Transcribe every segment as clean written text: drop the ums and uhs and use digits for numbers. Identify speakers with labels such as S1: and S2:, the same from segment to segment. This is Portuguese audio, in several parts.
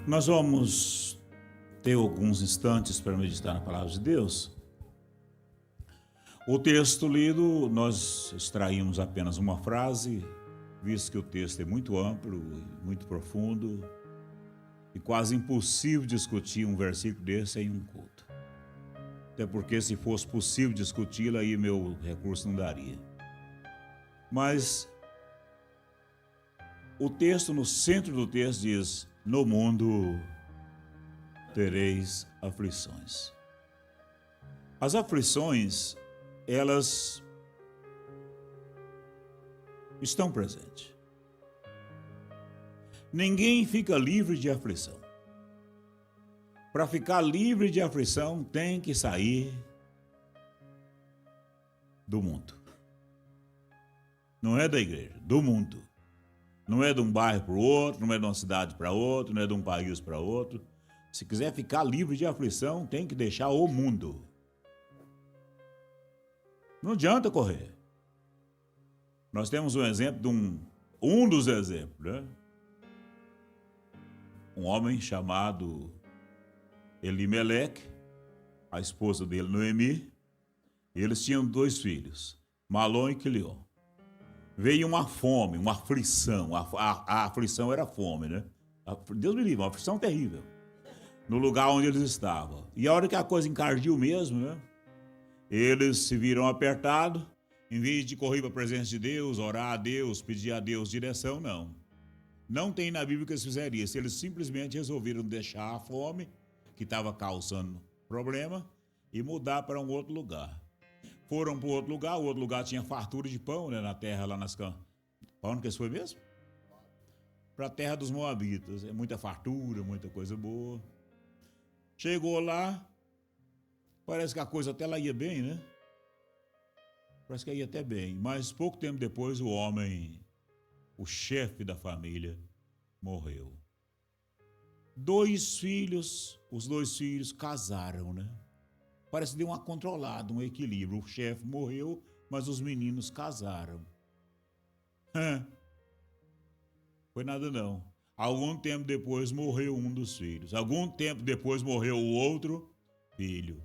S1: Nós vamos ter alguns instantes para meditar na palavra de Deus. O texto lido, nós extraímos apenas uma frase, visto que o texto é muito amplo, muito profundo e quase impossível discutir um versículo desse em um culto. Até porque se fosse possível discuti-lo, aí meu recurso não daria. Mas o texto, no centro do texto, diz: no mundo tereis aflições. As aflições, elas estão presentes. Ninguém fica livre de aflição. Para ficar livre de aflição, tem que sair do mundo. Não é da igreja, do mundo. Não é de um bairro para o outro, não é de uma cidade para outro, não é de um país para outro. Se quiser ficar livre de aflição, tem que deixar o mundo. Não adianta correr. Nós temos um exemplo de um dos exemplos, né? Um homem chamado Elimeleque, a esposa dele, Noemi, e eles tinham 2 filhos, Malom e Quilion. Veio uma fome, uma aflição, a aflição era fome, né? Deus me livre, uma aflição terrível, no lugar onde eles estavam. E a hora que a coisa encardiu mesmo, né? Eles se viram apertados, em vez de correr para a presença de Deus, orar a Deus, pedir a Deus direção, não. Não tem na Bíblia que eles fizeram isso. Eles simplesmente resolveram deixar a fome, que estava causando problema, e mudar para um outro lugar. Foram para o outro lugar tinha fartura de pão, né, na terra lá nas campos. Para onde que isso foi mesmo? Para a terra dos Moabitas. É muita fartura, muita coisa boa. Chegou lá, parece que a coisa até lá ia bem, né? Parece que ia até bem. Mas pouco tempo depois o homem, o chefe da família, morreu. 2 filhos, os 2 filhos casaram, né? Parece que deu uma controlada, um equilíbrio. O chefe morreu, mas os meninos casaram. Foi nada não. Algum tempo depois morreu um dos filhos. Algum tempo depois morreu o outro filho.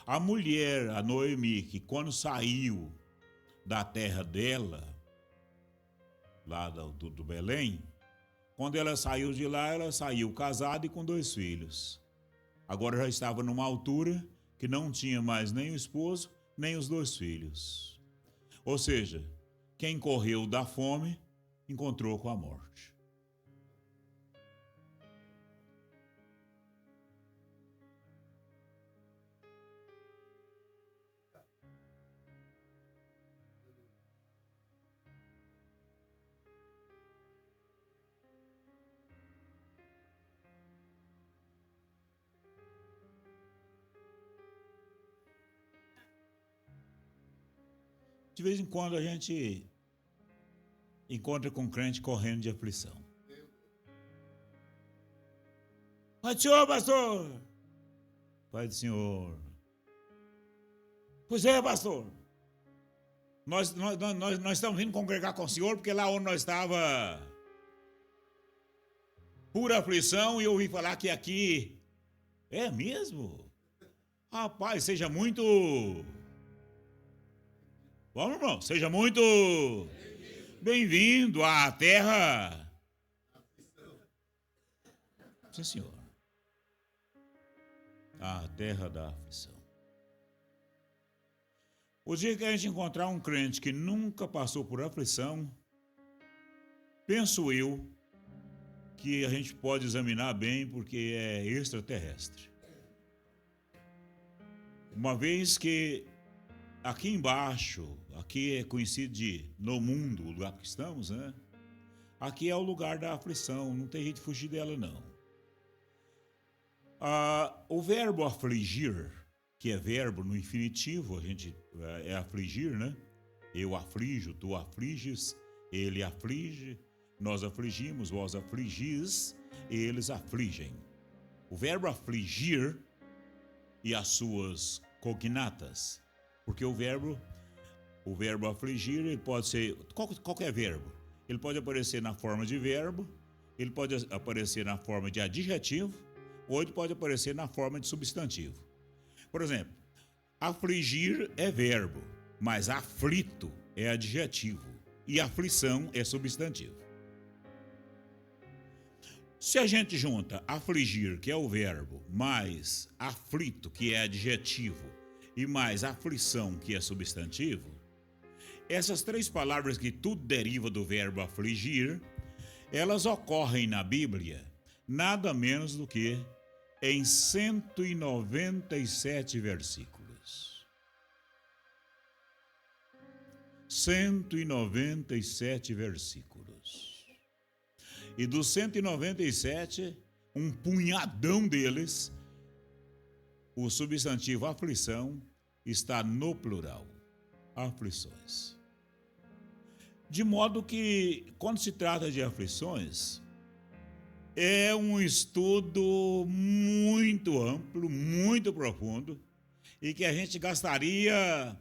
S1: A mulher, a Noemi, que quando saiu da terra dela, lá do Belém, quando ela saiu de lá, ela saiu casada e com 2 filhos. Agora já estava numa altura que não tinha mais nem o esposo, nem os 2 filhos. Ou seja, quem correu da fome, encontrou com a morte. De vez em quando a gente encontra com um crente correndo de aflição. Pai do Senhor, pastor! Pai do Senhor. Pois é, pastor. Nós estamos vindo congregar com o Senhor porque lá onde nós estava pura aflição e eu ouvi falar que aqui é mesmo? Rapaz, seja muito... Vamos, irmão, seja muito bem-vindo à terra. Sim, senhor. A terra da aflição. O dia que a gente encontrar um crente que nunca passou por aflição, penso eu que a gente pode examinar bem porque é extraterrestre. Uma vez que aqui embaixo, aqui é conhecido de no mundo, o lugar que estamos, né? Aqui é o lugar da aflição, não tem jeito de fugir dela, não. O verbo afligir, que é verbo no infinitivo, a gente é afligir, né? Eu aflijo, tu afliges, ele aflige, nós afligimos, vós afligis, eles afligem. O verbo afligir e as suas cognatas, porque o verbo afligir, ele pode ser qualquer verbo. Ele pode aparecer na forma de verbo, ele pode aparecer na forma de adjetivo ou ele pode aparecer na forma de substantivo. Por exemplo, afligir é verbo, mas aflito é adjetivo e aflição é substantivo. Se a gente junta afligir, que é o verbo, mais aflito, que é adjetivo, e mais aflição, que é substantivo, essas três palavras que tudo deriva do verbo afligir, elas ocorrem na Bíblia nada menos do que em 197 versículos. 197 versículos. E dos 197, um punhadão deles, o substantivo aflição está no plural, aflições. De modo que, quando se trata de aflições, é um estudo muito amplo, muito profundo, e que a gente gastaria,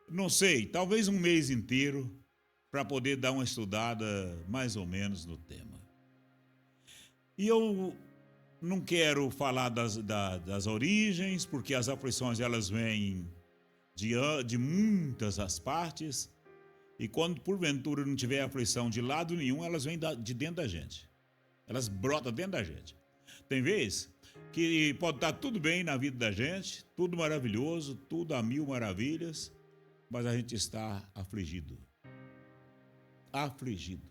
S1: não sei, talvez um mês inteiro para poder dar uma estudada mais ou menos no tema. E eu não quero falar das origens, porque as aflições elas vêm de muitas as partes, e quando porventura não tiver aflição de lado nenhum, elas vêm de dentro da gente. Elas brotam dentro da gente. Tem vezes que pode estar tudo bem na vida da gente, tudo maravilhoso, tudo a mil maravilhas, mas a gente está afligido. Afligido.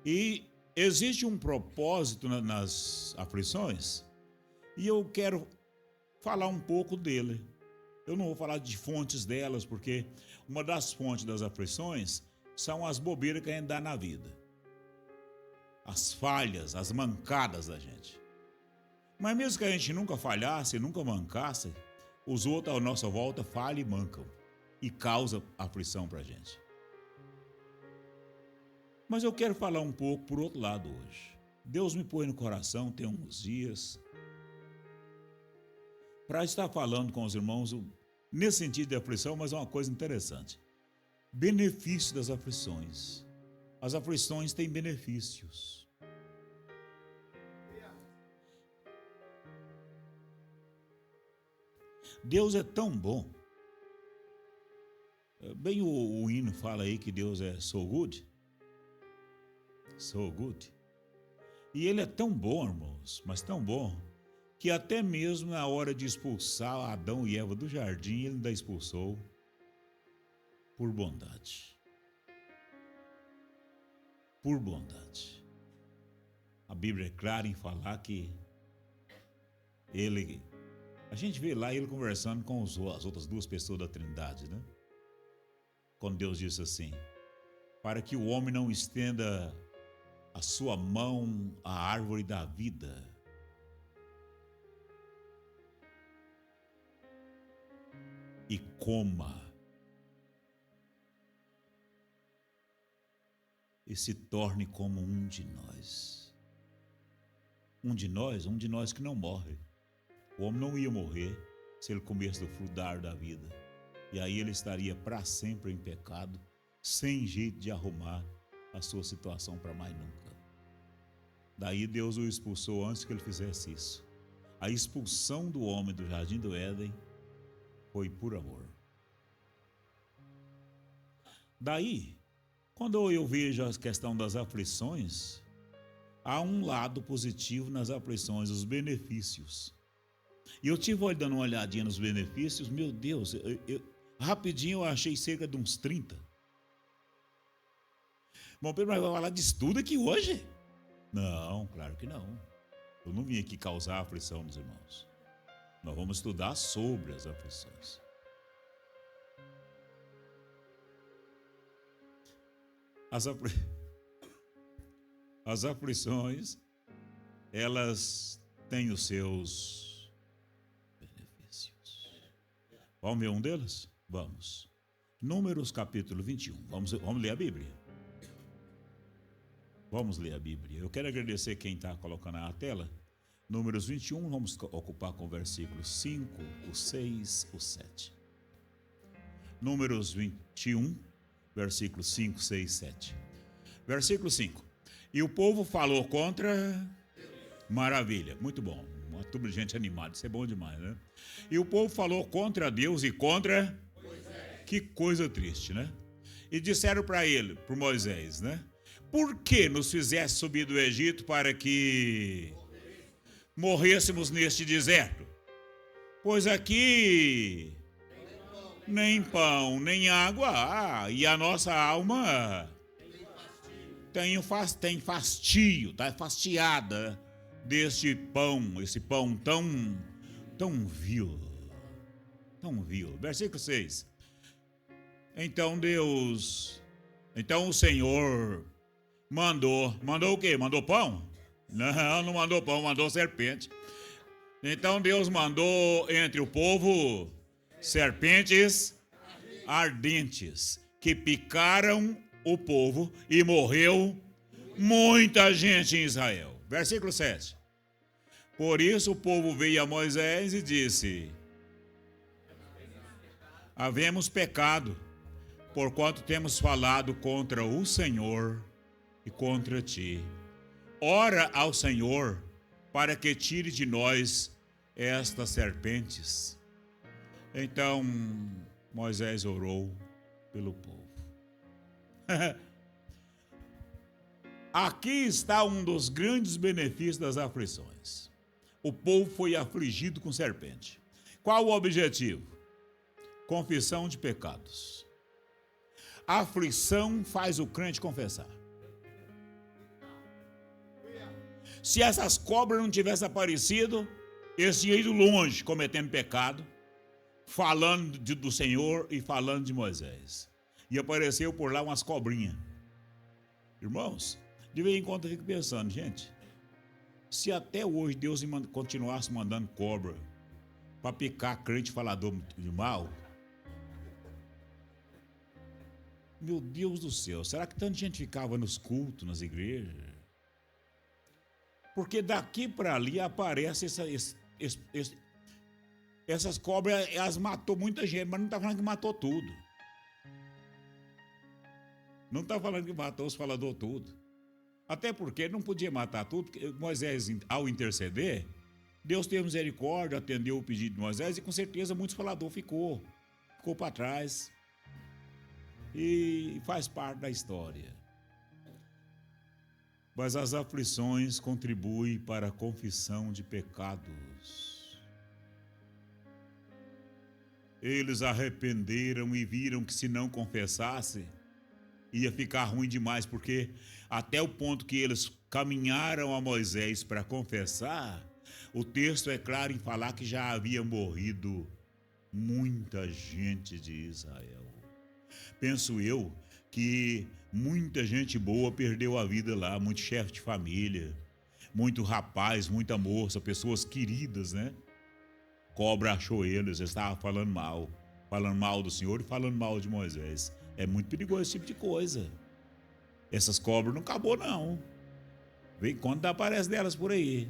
S1: E existe um propósito nas aflições, e eu quero falar um pouco dele. Eu não vou falar de fontes delas, porque uma das fontes das aflições são as bobeiras que a gente dá na vida. As falhas, as mancadas da gente. Mas mesmo que a gente nunca falhasse, nunca mancasse, os outros à nossa volta falham e mancam. E causam aflição para a gente. Mas eu quero falar um pouco por outro lado hoje. Deus me põe no coração, tem uns dias, para estar falando com os irmãos nesse sentido de aflição, mas é uma coisa interessante. Benefício das aflições. As aflições têm benefícios. Deus é tão bom. Bem, o hino fala aí que Deus é so good. So good. E ele é tão bom, irmãos, mas tão bom, que até mesmo na hora de expulsar Adão e Eva do jardim, ele ainda expulsou por bondade. Por bondade. A Bíblia é clara em falar que ele... A gente vê lá ele conversando com as outras duas pessoas da Trindade, né? Quando Deus disse assim, para que o homem não estenda a sua mão à árvore da vida, e coma, e se torne como um de nós. Um de nós que não morre. O homem não ia morrer se ele comesse do fruto da árvore da vida. E aí ele estaria para sempre em pecado, sem jeito de arrumar a sua situação para mais nunca. Daí Deus o expulsou antes que ele fizesse isso. A expulsão do homem do jardim do Éden foi por amor. Daí, quando eu vejo a questão das aflições, há um lado positivo nas aflições, os benefícios. E eu tive dando uma olhadinha nos benefícios, meu Deus, rapidinho eu achei cerca de uns 30. Bom, Pedro, mas vai falar de estudo aqui hoje? Não, claro que não. Eu não vim aqui causar aflição nos irmãos. Nós vamos estudar sobre as aflições. As aflições, elas têm os seus benefícios. Vamos ver um deles? Vamos. Números capítulo 21. Vamos ler a Bíblia. Vamos ler a Bíblia. Eu quero agradecer quem está colocando na tela. Números 21, vamos ocupar com o versículo 5, o 6, o 7. Números 21, versículos 5, 6, 7. Versículo 5. E o povo falou contra... Maravilha, muito bom. Uma turma de gente animada, isso é bom demais, né? E o povo falou contra Deus e contra... Que coisa triste, né? E disseram para ele, para Moisés, né? Por que nos fizesse subir do Egito para que morrêssemos neste deserto? Pois aqui nem pão, nem água há, e a nossa alma tem fastio, está fastiada deste pão, esse pão tão vil. Versículo 6. Então o Senhor mandou o quê? Mandou pão? Não mandou pão, mandou serpente. Então Deus mandou entre o povo serpentes ardentes que picaram o povo e morreu muita gente em Israel. Versículo 7. Por isso o povo veio a Moisés e disse: havemos pecado, porquanto temos falado contra o Senhor e contra ti. Ora ao Senhor para que tire de nós estas serpentes. Então Moisés orou pelo povo. Aqui está um dos grandes benefícios das aflições. O povo foi afligido com serpente. Qual o objetivo? Confissão de pecados. A aflição faz o crente confessar. Se essas cobras não tivessem aparecido, eles tinham ido longe cometendo pecado, falando do Senhor e falando de Moisés. E apareceu por lá umas cobrinhas. Irmãos, de vez em quando eu fico pensando, gente, se até hoje Deus continuasse mandando cobra para picar crente falador de mal, meu Deus do céu, será que tanta gente ficava nos cultos, nas igrejas? Porque daqui para ali aparece essas cobras, elas matou muita gente, mas não está falando que matou tudo. Não está falando que matou os faladores tudo. Até porque não podia matar tudo, porque Moisés, ao interceder, Deus teve misericórdia, atendeu o pedido de Moisés e com certeza muitos faladores ficou para trás. E faz parte da história. Mas as aflições contribuem para a confissão de pecados. Eles arrependeram e viram que se não confessasse, ia ficar ruim demais, porque até o ponto que eles caminharam a Moisés para confessar, o texto é claro em falar que já havia morrido muita gente de Israel. Penso eu que muita gente boa perdeu a vida lá, muito chefe de família, muito rapaz, muita moça, pessoas queridas, né? Cobra achou eles estavam falando mal do Senhor e falando mal de Moisés. É muito perigoso esse tipo de coisa. Essas cobras não acabou não. Vem quando aparece delas por aí.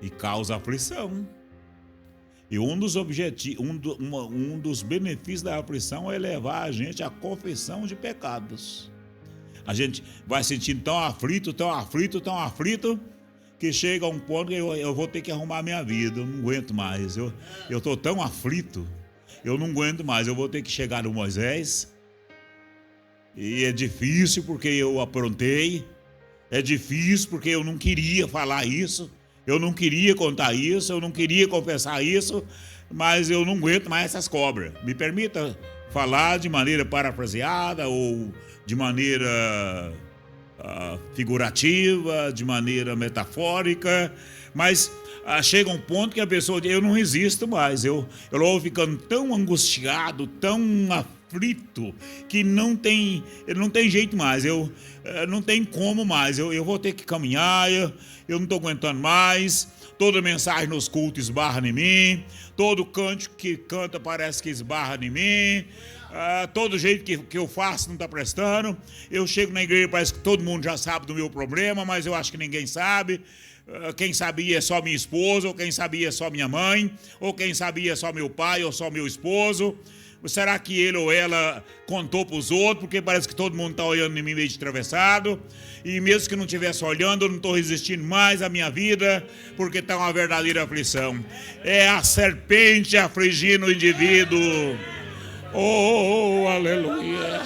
S1: E causa aflição. E um dos objetivos, um dos benefícios da aflição é levar a gente à confissão de pecados. A gente vai sentindo tão aflito, que chega a um ponto que eu vou ter que arrumar a minha vida. Eu não aguento mais. Eu estou tão aflito, eu não aguento mais. Eu vou ter que chegar no Moisés. E é difícil porque eu aprontei. É difícil porque eu não queria falar isso. Eu não queria contar isso, eu não queria confessar isso, mas eu não aguento mais essas cobras. Me permita falar de maneira parafraseada ou de maneira figurativa, de maneira metafórica, mas chega um ponto que a pessoa diz, eu não resisto mais, eu vou ficando tão angustiado, tão aflito, que não tem jeito mais, não tem como mais, eu vou ter que caminhar, eu não estou aguentando mais, toda mensagem nos cultos esbarra em mim, todo cântico que canta parece que esbarra em mim, todo jeito que eu faço não está prestando, eu chego na igreja, parece que todo mundo já sabe do meu problema, mas eu acho que ninguém sabe, quem sabia é só minha esposa, ou quem sabia é só minha mãe, ou quem sabia é só meu pai, ou só meu esposo. Será que ele ou ela contou para os outros? Porque parece que todo mundo está olhando em mim meio de atravessado. E mesmo que não estivesse olhando, eu não estou resistindo mais à minha vida, porque está uma verdadeira aflição. É a serpente afligindo o indivíduo. Oh, aleluia.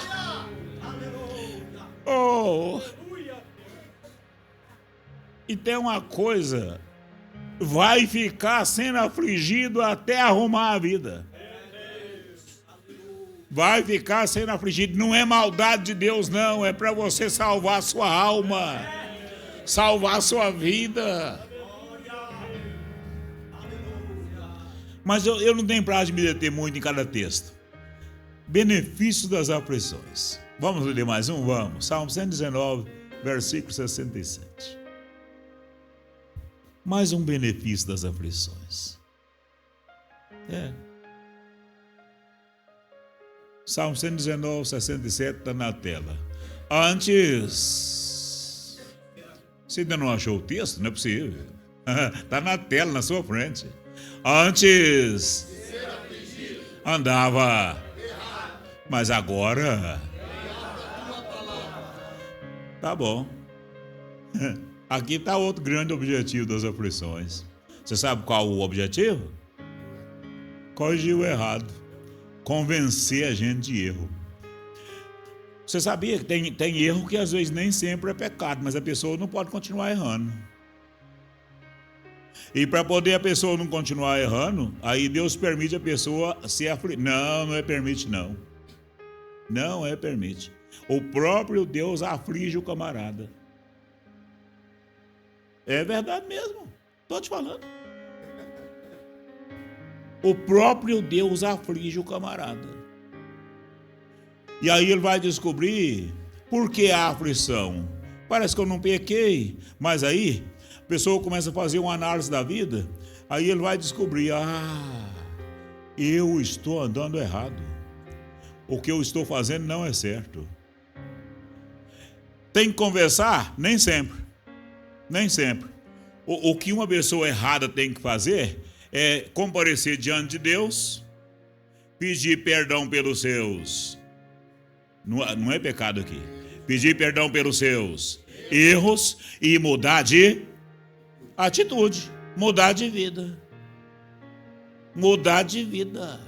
S1: Oh. E tem uma coisa, vai ficar sendo afligido até arrumar a vida. Vai ficar sendo afligido. Não é maldade de Deus, não. É para você salvar a sua alma, salvar a sua vida. Mas eu não tenho prazo de me deter muito em cada texto. Benefício das aflições. Vamos ler mais um? Vamos. Salmo 119, versículo 67. Mais um benefício das aflições. Salmo 119, 67 está na tela. Antes. Você ainda não achou o texto? Não é possível. Está na tela, na sua frente. Antes. Andava. Mas agora. Tá bom. Aqui está outro grande objetivo das aflições. Você sabe qual o objetivo? Corrigir o errado. Convencer a gente de erro. Você sabia que tem erro que às vezes nem sempre é pecado, mas a pessoa não pode continuar errando. E para poder a pessoa não continuar errando, aí Deus permite a pessoa se afligir. Não é permite não. Não é permite. O próprio Deus aflige o camarada. É verdade mesmo. Estou te falando. O próprio Deus aflige o camarada. E aí ele vai descobrir por que a aflição. Parece que eu não pequei, mas aí a pessoa começa a fazer uma análise da vida, aí ele vai descobrir, eu estou andando errado. O que eu estou fazendo não é certo. Tem que conversar? Nem sempre. Nem sempre. O que uma pessoa errada tem que fazer é comparecer diante de Deus, pedir perdão pelos seus... Não é pecado aqui. Pedir perdão pelos seus erros e mudar de atitude, mudar de vida. Mudar de vida.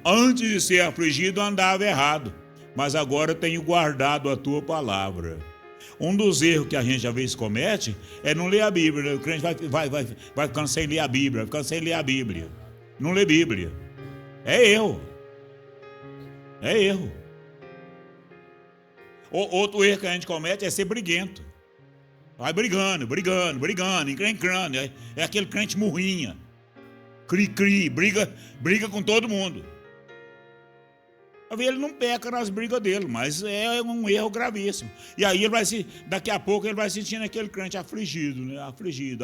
S1: Antes de ser afligido, andava errado, mas agora tenho guardado a tua palavra. Um dos erros que a gente às vezes comete é não ler a Bíblia. O crente vai ficando sem ler a Bíblia, vai ficando sem ler a Bíblia. Não lê Bíblia. É erro. É erro. Outro erro que a gente comete é ser briguento. Vai brigando, encrencando. É aquele crente murrinha. Cri, briga com todo mundo. Ele não peca nas brigas dele, mas é um erro gravíssimo. E aí daqui a pouco ele vai sentindo aquele crente afligido, né? Aflito,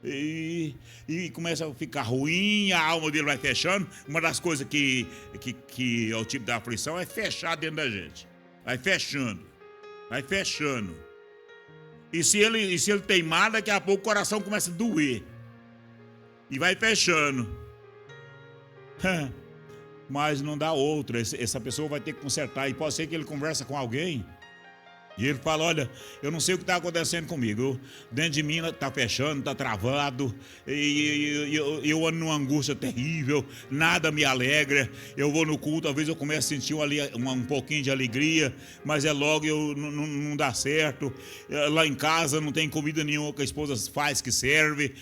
S1: e começa a ficar ruim, a alma dele vai fechando. Uma das coisas que é o tipo da aflição é fechar dentro da gente. Vai fechando. E se ele teimar, daqui a pouco o coração começa a doer. E vai fechando. Mas não dá outra, essa pessoa vai ter que consertar. E pode ser que ele conversa com alguém e ele fala, olha, eu não sei o que está acontecendo comigo, dentro de mim está fechando, está travado, e eu ando numa angústia terrível, nada me alegra, eu vou no culto, às vezes eu começo a sentir um pouquinho de alegria, mas logo não dá certo, lá em casa não tem comida nenhuma que a esposa faz que serve,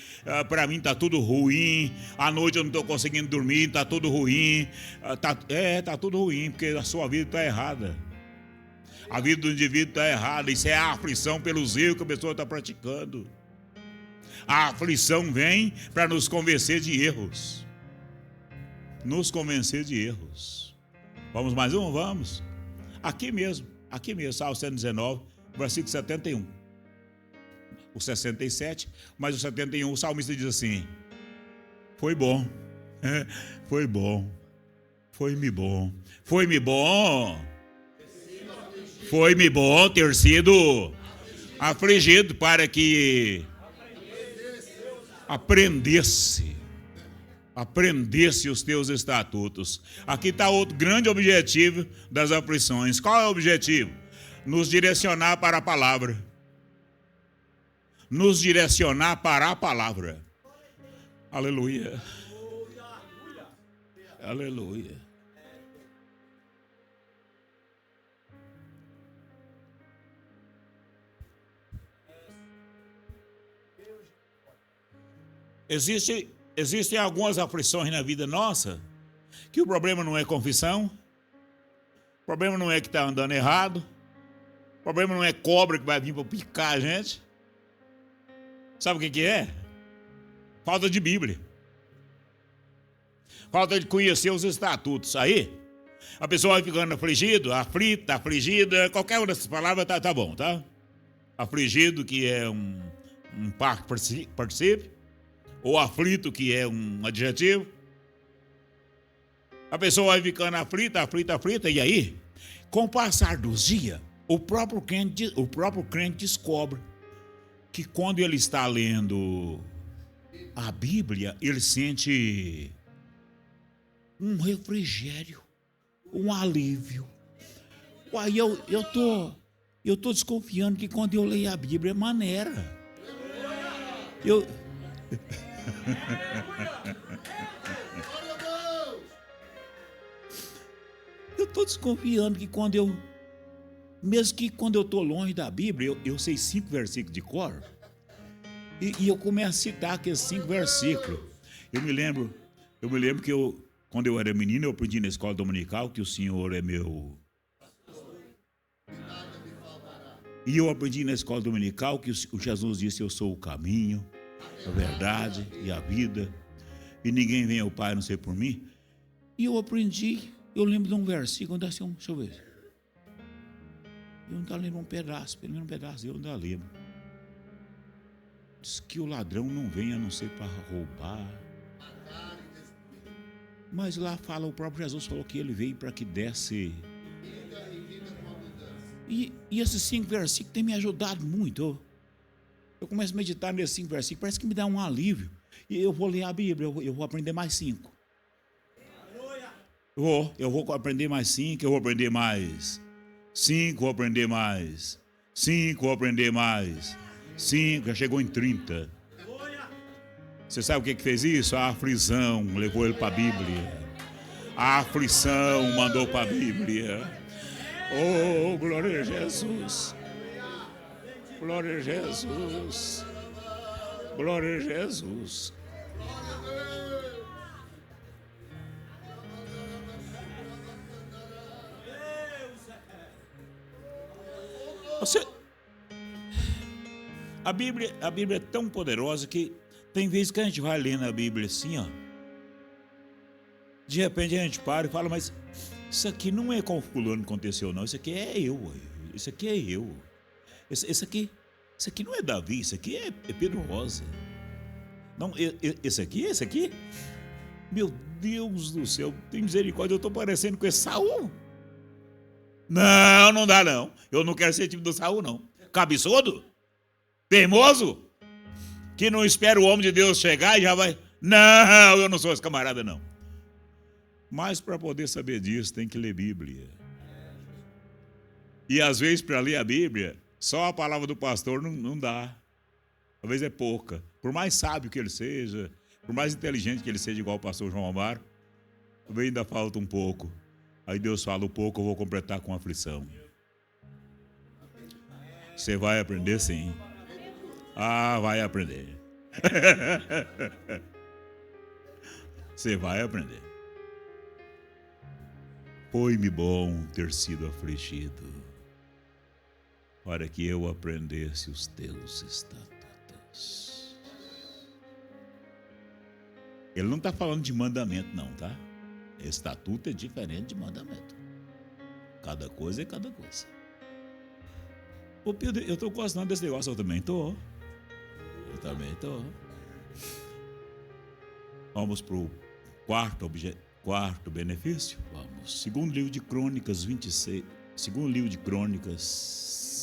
S1: para mim está tudo ruim, à noite eu não estou conseguindo dormir, está tudo ruim, está tudo ruim, porque a sua vida está errada. A vida do indivíduo está errada. Isso é a aflição pelos erros que a pessoa está praticando. A aflição vem para nos convencer de erros. Nos convencer de erros. Vamos mais um? Vamos. Aqui mesmo, Salmo 119, versículo 71. O 67, mas o 71, o salmista diz assim: foi bom, foi-me bom ter sido Afligido para que aprendesse os teus estatutos. Aqui está outro grande objetivo das aflições. Qual é o objetivo? Nos direcionar para a palavra. Nos direcionar para a palavra. Aleluia. Aleluia. Existem algumas aflições na vida nossa que o problema não é confissão, o problema não é que está andando errado, o problema não é cobra que vai vir para picar a gente. Sabe o que é? Falta de Bíblia. Falta de conhecer os estatutos. Aí, a pessoa vai ficando afligida, afligida, qualquer uma dessas palavras tá bom, tá? Afligido, que é um particípio, ou aflito, que é um adjetivo. A pessoa vai ficando aflita, e aí, com o passar dos dias, o próprio crente descobre que quando ele está lendo a Bíblia, ele sente um refrigério, um alívio. Uai, eu tô desconfiando que quando eu leio a Bíblia é maneira. Eu tô desconfiando que mesmo que quando eu tô longe da Bíblia, eu sei 5 versículos de cor, e eu começo a citar aqueles 5 versículos. Eu me lembro que quando eu era menino, eu aprendi na escola dominical que o Senhor é meu. E eu aprendi na escola dominical que o Jesus disse: eu sou o caminho, a verdade e a vida, e ninguém vem ao Pai a não ser por mim. E eu aprendi, eu lembro de um versículo, deixa eu ver. Eu não estava lendo pelo menos um pedaço, eu não lembro. Diz que o ladrão não vem a não ser para roubar. Mas lá fala, o próprio Jesus falou que ele veio para que desse. E esses 5 versículos têm me ajudado muito. Eu começo a meditar nesses 5 versículos, parece que me dá um alívio. E eu vou ler a Bíblia, eu vou aprender mais 5. Eu vou aprender mais 5, eu vou aprender mais 5, vou aprender mais 5, vou aprender mais 5, já chegou em 30. Você sabe o que fez isso? A aflição levou ele para a Bíblia. A aflição mandou para a Bíblia. Oh, glória a Jesus. Glória a Jesus. Glória a Jesus. A Bíblia é tão poderosa que tem vezes que a gente vai lendo a Bíblia assim, ó. De repente a gente para e fala, mas isso aqui não é com o fulano que aconteceu, não. Isso aqui é eu. Isso aqui é eu. Isso aqui não é Davi, isso aqui é Pedro Rosa. Não, esse aqui, meu Deus do céu, tem misericórdia, eu estou parecendo com esse Saul. Não dá não. Eu não quero ser tipo do Saul, não. Cabeçudo? Teimoso? Que não espera o homem de Deus chegar e já vai. Não, eu não sou esse camarada, não. Mas para poder saber disso, tem que ler Bíblia. E às vezes, para ler a Bíblia, só a palavra do pastor não dá. Às vezes é pouca. Por mais sábio que ele seja, por mais inteligente que ele seja, igual o pastor João Amaro, talvez ainda falta um pouco. Aí Deus fala, um pouco eu vou completar com aflição. Você vai aprender, sim. Ah, vai aprender. Você vai aprender. Foi-me bom ter sido afligido, para que eu aprendesse os teus estatutos. Ele não está falando de mandamento, não, tá? Estatuto é diferente de mandamento. Cada coisa é cada coisa. Ô Pedro, eu estou gostando desse negócio, eu também estou. Vamos para o quarto benefício. Vamos. Segundo livro de Crônicas 26. Segundo livro de Crônicas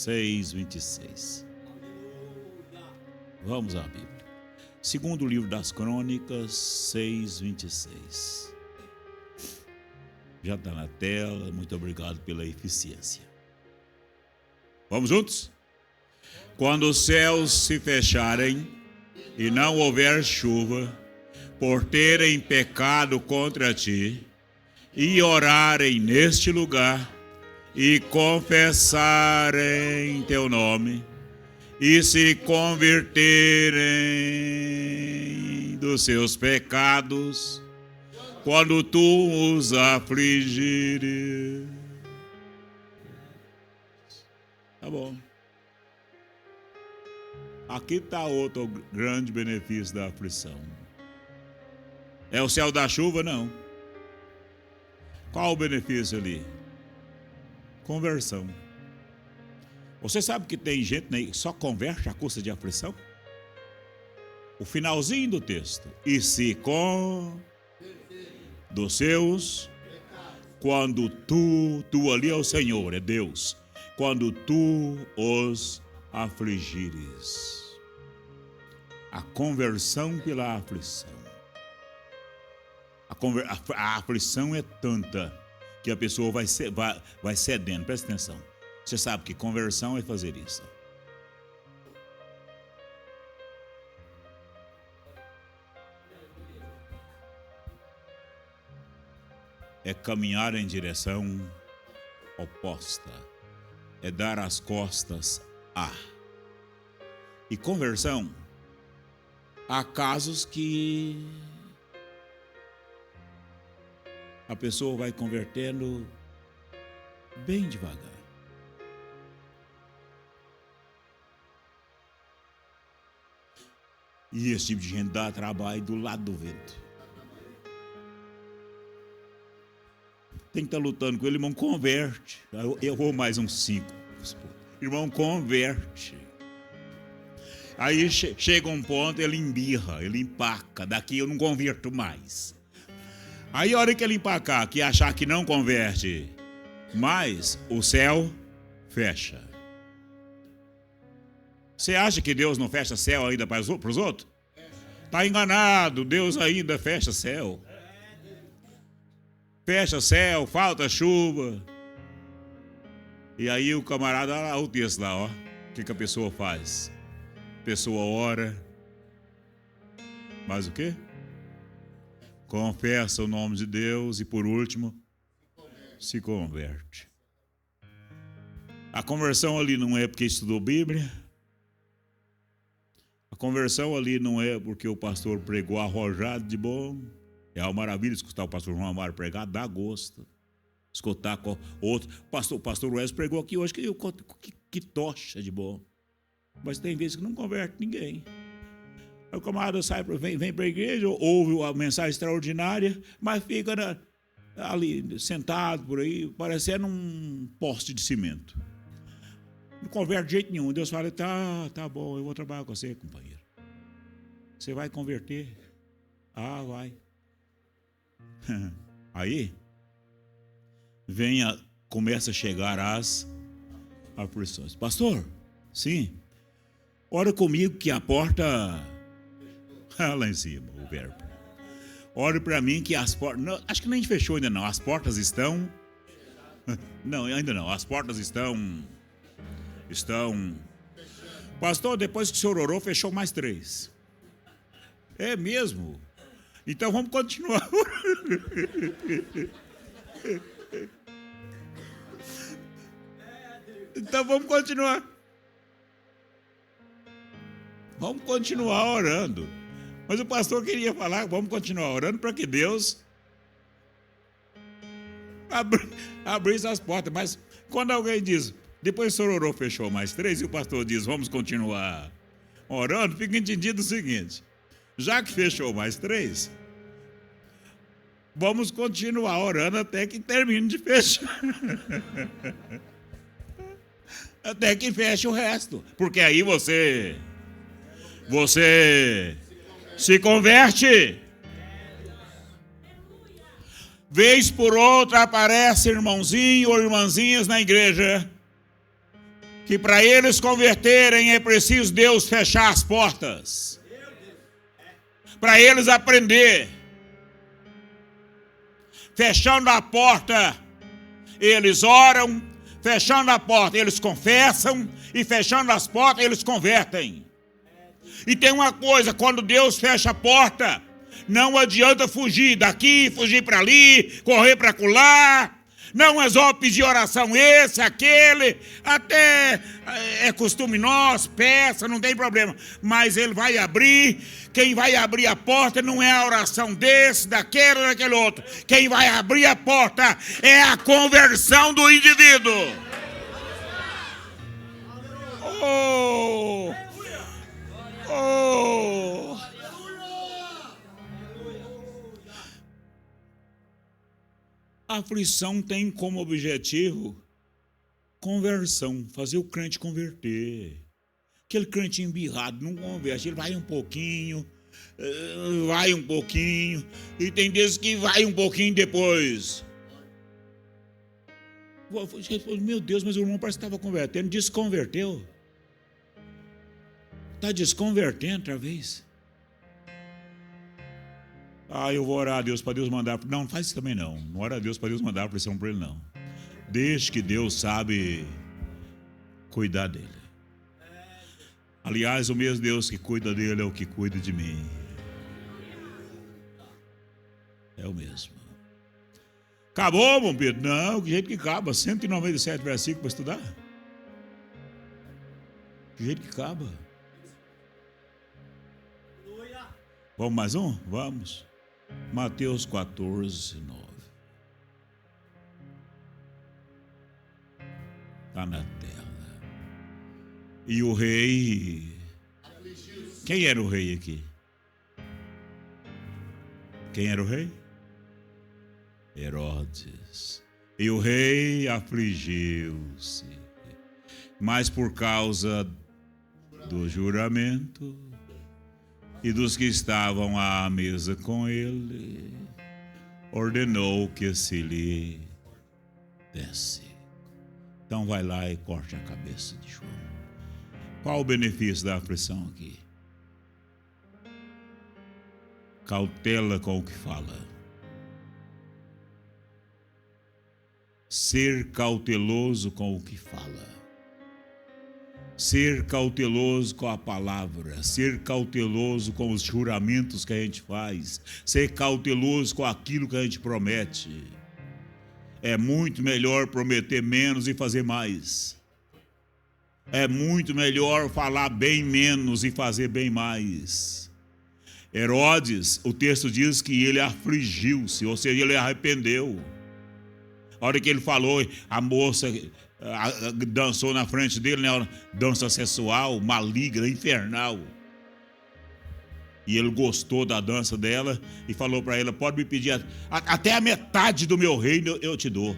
S1: 6:26. Vamos à Bíblia. Segundo livro das Crônicas, 6:26. Já está na tela, muito obrigado pela eficiência. Vamos juntos? Quando os céus se fecharem e não houver chuva, por terem pecado contra ti, e orarem neste lugar, e confessarem teu nome, e se converterem dos seus pecados, quando tu os afligires. Tá bom. Aqui está outro grande benefício da aflição. É o céu da chuva? Não. Qual o benefício ali? Conversão. Você sabe que tem gente que só converte à custa de aflição? O finalzinho do texto. E se dos seus, quando tu ali é o Senhor, é Deus, quando tu os afligires. A conversão pela aflição. A aflição é tanta que a pessoa vai cedendo. Presta atenção. Você sabe que conversão é fazer isso. É caminhar em direção oposta. É dar as costas a. E conversão, há casos que a pessoa vai convertendo bem devagar. E esse tipo de gente dá trabalho do lado do vento. Tem que estar lutando com ele, irmão, converte. Eu vou mais uns 5. Irmão, converte. Aí chega um ponto, ele embirra, ele empaca. Daqui eu não converto mais. Aí a hora que ele empacar, que achar que não converte mais, o céu fecha. Você acha que Deus não fecha céu ainda para os outros? Está enganado, Deus ainda fecha céu. Fecha céu, falta chuva. E aí o camarada, olha o texto lá, ó. O que a pessoa faz? A pessoa ora. Mas o quê? Confessa o nome de Deus e, por último, se converte. A conversão ali não é porque estudou Bíblia. A conversão ali não é porque o pastor pregou arrojado de bom. É uma maravilha escutar o pastor João Amaro pregar, dá gosto. Escutar com outro. O pastor Wesley pregou aqui hoje, que tocha de bom. Mas tem vezes que não converte ninguém. Aí o camarada vem para a igreja, ouve a mensagem extraordinária, mas fica ali sentado por aí, parecendo um poste de cimento. Não converte de jeito nenhum. Deus fala, tá bom, eu vou trabalhar com você, companheiro. Você vai converter? Ah, vai. Aí, começa a chegar as aflições. Pastor, sim, ora comigo que a porta... lá em cima, o verbo. Ore para mim que as portas... Não, acho que nem fechou ainda não. As portas estão... Não, ainda não. As portas estão... Pastor, depois que o senhor orou, fechou mais 3. É mesmo? Então vamos continuar. Então vamos continuar. Vamos continuar orando. Mas o pastor queria falar, vamos continuar orando para que Deus abrisse as portas. Mas quando alguém diz, depois o senhor orou, fechou mais 3, e o pastor diz, vamos continuar orando, fica entendido o seguinte, já que fechou mais 3, vamos continuar orando até que termine de fechar. Até que feche o resto. Porque aí você se converte. Vez por outra aparece irmãozinho ou irmãzinhas na igreja que para eles converterem é preciso Deus fechar as portas. Para eles aprender. Fechando a porta, eles oram. Fechando a porta, eles confessam. E fechando as portas, eles convertem. E tem uma coisa, quando Deus fecha a porta, não adianta fugir daqui, fugir para ali, correr para acolá. Não resolve pedir oração esse, aquele, até é costume nosso, peça, não tem problema. Mas ele vai abrir, quem vai abrir a porta não é a oração desse, daquele ou daquele outro. Quem vai abrir a porta é a conversão do indivíduo. Oh! Oh! A aflição tem como objetivo conversão, fazer o crente converter. Aquele crente embirrado não converte, ele vai um pouquinho, e tem vezes que vai um pouquinho depois. Meu Deus, mas o irmão parece que estava convertendo, desconverteu. Está desconvertendo outra vez. Eu vou orar a Deus para Deus mandar. Não, faz isso também não. Não ora a Deus para Deus mandar a pressão para ele, não. Deixe que Deus sabe cuidar dele. Aliás, o mesmo Deus que cuida dele é o que cuida de mim. É o mesmo. Acabou, bom Pedro? Não, que jeito que acaba. 197 versículos para estudar. Que jeito que acaba. Vamos mais um? Vamos. Mateus 14, 9. Está na tela. E o rei... Quem era o rei aqui? Quem era o rei? Herodes. E o rei afligiu-se. Mas por causa do juramento e dos que estavam à mesa com ele, ordenou que se lhe desse. Então vai lá e corte a cabeça de João. Qual o benefício da aflição aqui? Cautela com o que fala. Ser cauteloso com o que fala. Ser cauteloso com a palavra, ser cauteloso com os juramentos que a gente faz, ser cauteloso com aquilo que a gente promete. É muito melhor prometer menos e fazer mais. É muito melhor falar bem menos e fazer bem mais. Herodes, o texto diz que ele afligiu-se, ou seja, ele arrependeu. A hora que ele falou, a moça dançou na frente dele, né? Dança sexual, maligna, infernal. E ele gostou da dança dela e falou para ela: pode me pedir até a metade do meu reino eu te dou.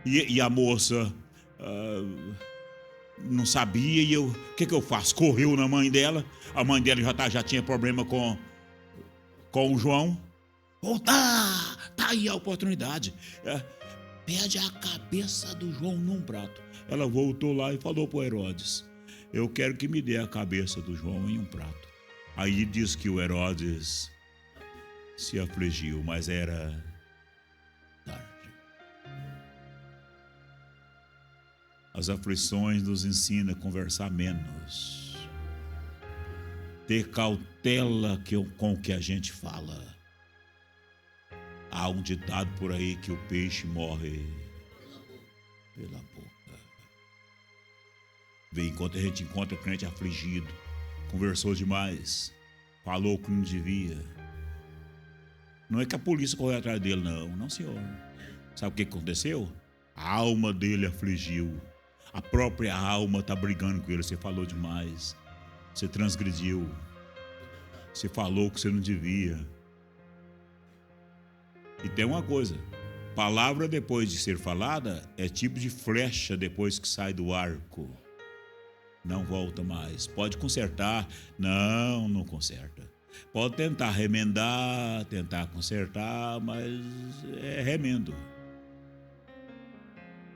S1: E a moça não sabia, e o que eu faço? Correu na mãe dela. A mãe dela já tinha problema com o João. Tá aí a oportunidade. Pede a cabeça do João num prato. Ela voltou lá e falou para o Herodes: eu quero que me dê a cabeça do João em um prato. Aí diz que o Herodes se afligiu, mas era tarde. As aflições nos ensinam a conversar menos. Ter cautela com o que a gente fala. Há um ditado por aí que o peixe morre pela boca. Vem, enquanto a gente encontra o crente afligido, conversou demais, falou o que não devia. Não é que a polícia correu atrás dele, não senhor. Sabe o que aconteceu? A alma dele afligiu. A própria alma está brigando com ele. Você falou demais, você transgrediu, você falou o que você não devia. E tem uma coisa: palavra depois de ser falada é tipo de flecha depois que sai do arco. Não volta mais. Pode consertar? Não conserta. Pode tentar remendar, tentar consertar, mas é remendo.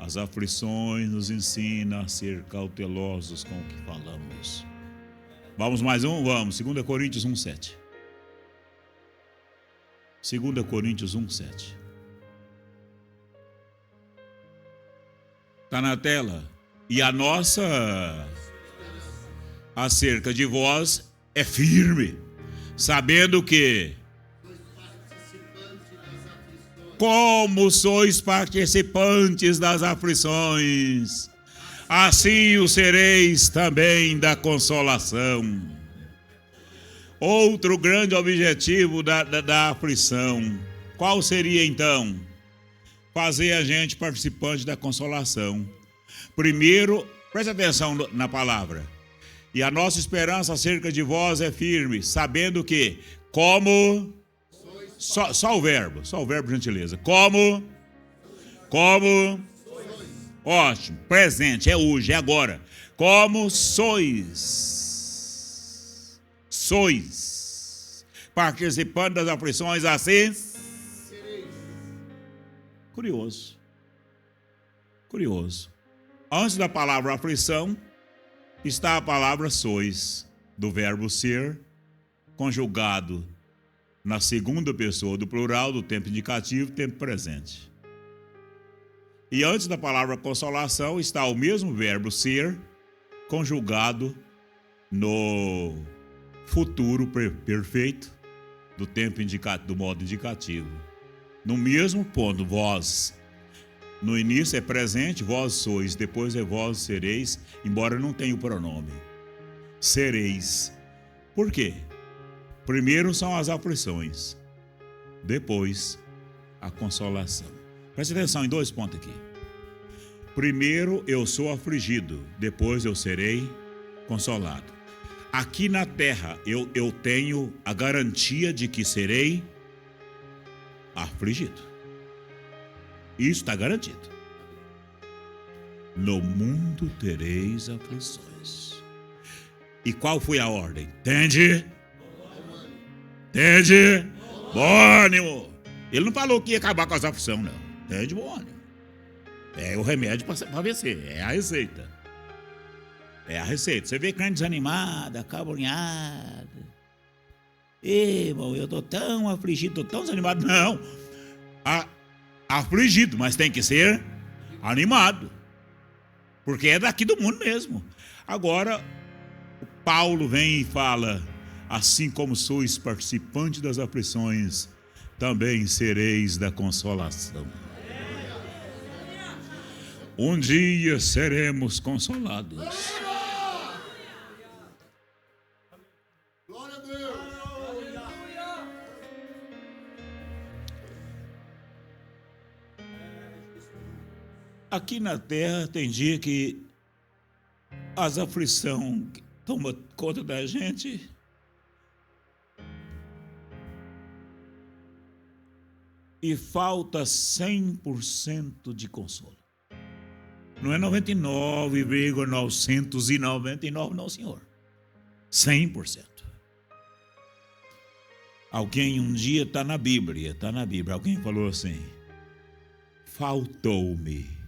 S1: As aflições nos ensinam a ser cautelosos com o que falamos. Vamos mais um? Vamos. 2 Coríntios 1:7. 2 Coríntios 1:7. Está na tela. E a nossa acerca de vós é firme, sabendo que como sois participantes das aflições, assim o sereis também da consolação. Outro grande objetivo da aflição, qual seria então? Fazer a gente participante da consolação. Primeiro, preste atenção na palavra. E a nossa esperança acerca de vós é firme, sabendo que, como... Só o verbo, gentileza. Como... Ótimo, presente, é hoje, é agora. Como sois participando das aflições, assim... Curioso. Antes da palavra aflição, está a palavra sois, do verbo ser, conjugado na segunda pessoa do plural, do tempo indicativo, tempo presente. E antes da palavra consolação, está o mesmo verbo ser, conjugado no futuro perfeito, do tempo indicativo, do modo indicativo. No mesmo ponto, vós. No início é presente, vós sois, depois é vós sereis, embora não tenha o pronome. Sereis. Por quê? Primeiro são as aflições, depois a consolação. Preste atenção em 2 pontos aqui. Primeiro eu sou afligido, depois eu serei consolado. Aqui na terra eu tenho a garantia de que serei afligido. Isso está garantido. No mundo tereis aflições. E qual foi a ordem? Entende? Bom ânimo. Ele não falou que ia acabar com as aflições, não. Entende? Bom ânimo. É o remédio para vencer. É a receita. Você vê crente desanimado, acabrunhado. Irmão, eu estou tão afligido, estou tão desanimado. Não. Afligido, mas tem que ser animado. Porque é daqui do mundo mesmo. Agora, Paulo vem e fala: assim como sois participantes das aflições, também sereis da consolação. Um dia seremos consolados.
S2: Glória a Deus.
S1: Aqui na terra tem dia que as aflições tomam conta da gente. E falta 100% de consolo. Não é 99,999, não, senhor. 100%. Alguém um dia está na Bíblia. Alguém falou assim: faltou-me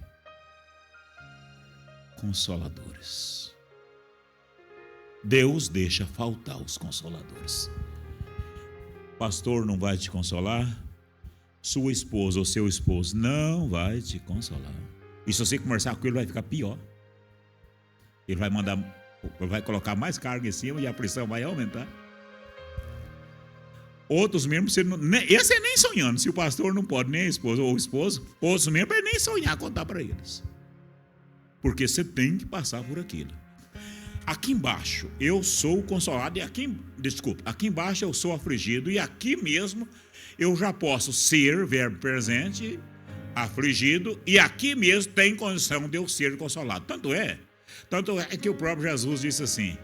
S1: consoladores. Deus deixa faltar os consoladores. Pastor não vai te consolar. Sua esposa ou seu esposo não vai te consolar. E se você conversar com ele, vai ficar pior. Ele vai colocar mais carga em cima e a pressão vai aumentar. Outros mesmo, esse é nem sonhando. Se o pastor não pode, nem a esposa ou o esposo, outros mesmo é nem sonhar contar para eles. Porque você tem que passar por aquilo. Aqui embaixo eu sou consolado e aqui embaixo eu sou afligido e aqui mesmo eu já posso ser, verbo presente, afligido, e aqui mesmo tem condição de eu ser consolado. Tanto é que o próprio Jesus disse assim: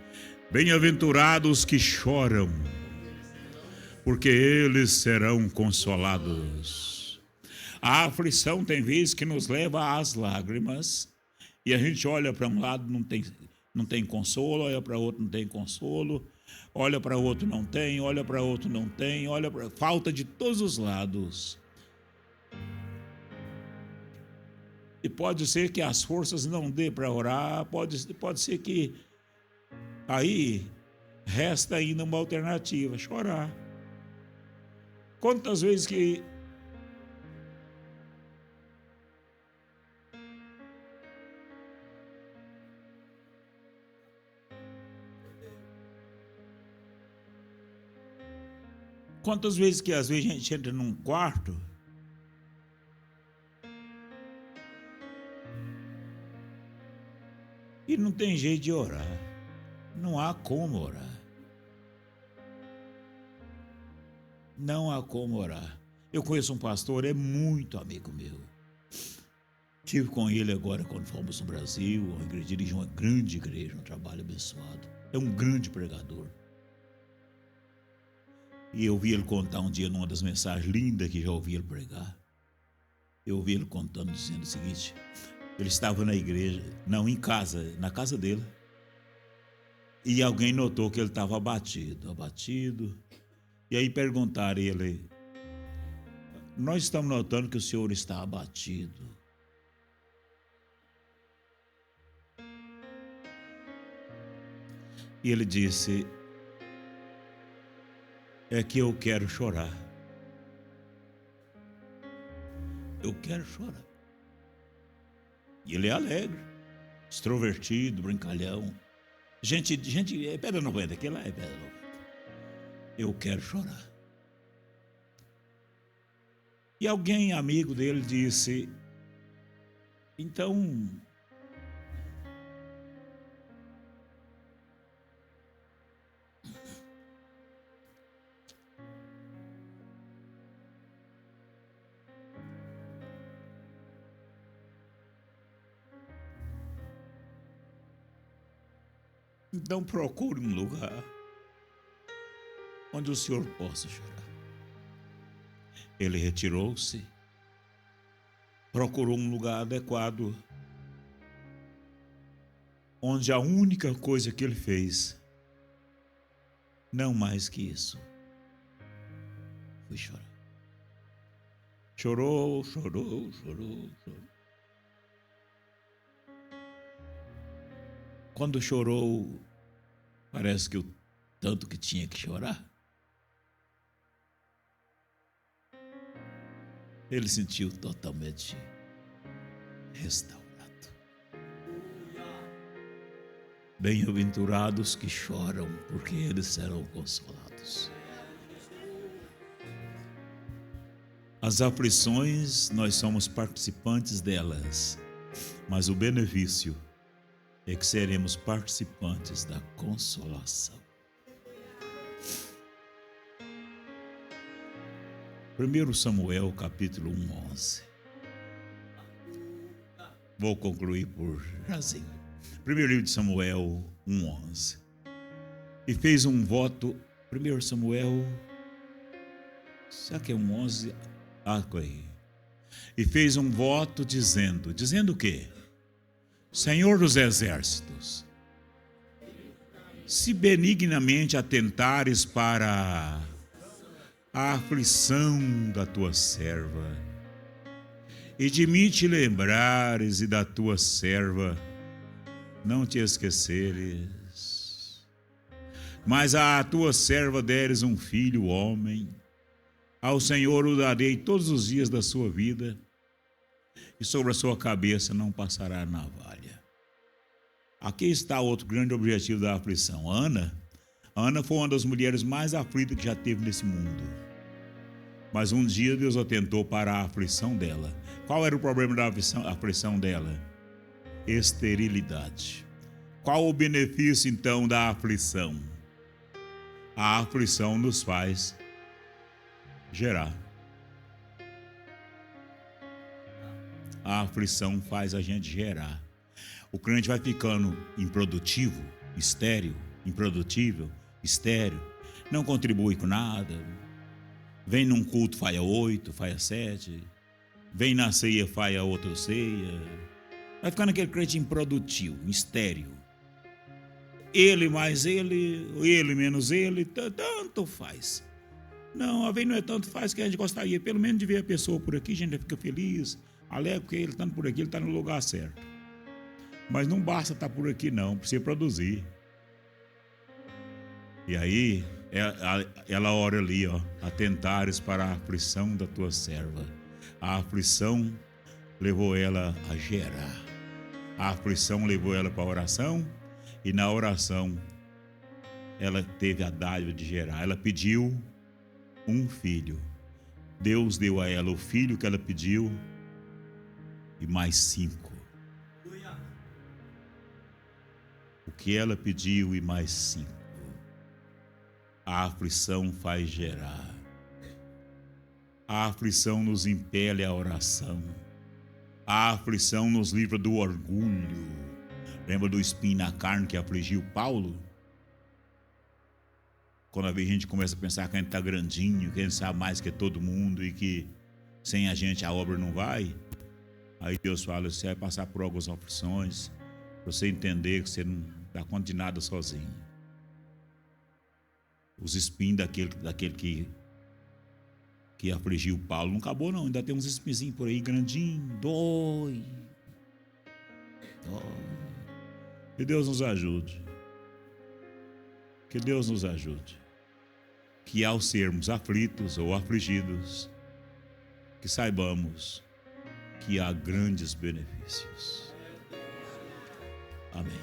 S1: bem-aventurados que choram, porque eles serão consolados. A aflição tem vezes que nos leva às lágrimas, e a gente olha para um lado, não tem consolo, olha para outro, não tem consolo, olha para outro, não tem, olha para outro, não tem, falta de todos os lados. E pode ser que as forças não dê para orar, pode ser que aí resta ainda uma alternativa, chorar. Quantas vezes que às vezes a gente entra num quarto e não tem jeito de orar. Não há como orar. Não há como orar. Eu conheço um pastor, é muito amigo meu. Estive com ele agora quando fomos no Brasil. Ele dirige uma grande igreja, um trabalho abençoado. É um grande pregador. E eu ouvi ele contar um dia numa das mensagens lindas que já ouvi ele pregar. Eu ouvi ele contando, dizendo o seguinte: ele estava na igreja, não, em casa, na casa dele. E alguém notou que ele estava abatido. E aí perguntaram a ele: nós estamos notando que o senhor está abatido. E ele disse: é que eu quero chorar. Eu quero chorar. E ele é alegre, extrovertido, brincalhão. Gente, é pedra 90, aquele lá é pedra 90. Eu quero chorar. E alguém, amigo dele, disse: então, procure um lugar onde o senhor possa chorar. Ele retirou-se, procurou um lugar adequado, onde a única coisa que ele fez, não mais que isso, foi chorar. Chorou. Quando chorou, parece que o tanto que tinha que chorar, ele sentiu totalmente restaurado. Bem-aventurados que choram, porque eles serão consolados. As aflições, nós somos participantes delas, mas o benefício é que seremos participantes da consolação. 1 Samuel capítulo 11. Vou concluir por jazinho. Primeiro livro de Samuel 11. E fez um voto. 1 Samuel, será que é 11? Aí. E fez um voto dizendo o quê? Senhor dos exércitos, se benignamente atentares para a aflição da tua serva, e de mim te lembrares e da tua serva não te esqueceres, mas à tua serva deres um filho homem, ao Senhor o darei todos os dias da sua vida, e sobre a sua cabeça não passará navalha. Aqui está outro grande objetivo da aflição. Ana foi uma das mulheres mais aflitas que já teve nesse mundo. Mas um dia Deus atentou para a aflição dela. Qual era o problema da aflição dela? Esterilidade. Qual o benefício então da aflição? A aflição nos faz gerar. A aflição faz a gente gerar. O crente vai ficando improdutivo, estéril, improdutível, estéril, não contribui com nada. Vem num culto, faia 8, faia 7. Vem na ceia, faia outra ceia. Vai ficando aquele crente improdutivo, estéril. Ele mais ele menos ele, tanto faz. Não, a vez não é tanto faz que a gente gostaria, pelo menos de ver a pessoa por aqui, a gente fica feliz, alegre, porque ele estando por aqui, ele está no lugar certo. Mas não basta estar por aqui não, precisa produzir. E aí, ela ora ali, ó, atentares para a aflição da tua serva. A aflição levou ela a gerar. A aflição levou ela para a oração, e na oração ela teve a dádiva de gerar. Ela pediu um filho. Deus deu a ela o filho que ela pediu e mais 5. O que ela pediu e mais 5. A aflição faz gerar. A aflição nos impele à oração. A aflição nos livra do orgulho. Lembra do espinho na carne que afligiu Paulo? Quando a gente começa a pensar que a gente está grandinho, que a gente sabe mais que todo mundo e que sem a gente a obra não vai, aí Deus fala, você vai passar por algumas aflições, para você entender que você não dá conta de nada sozinho. Os espinhos daquele que afligiu Paulo não acabou não, ainda tem uns espinhos por aí grandinho, dói. Que Deus nos ajude. Que Deus nos ajude. Que ao sermos aflitos ou afligidos, que saibamos que há grandes benefícios. Amém.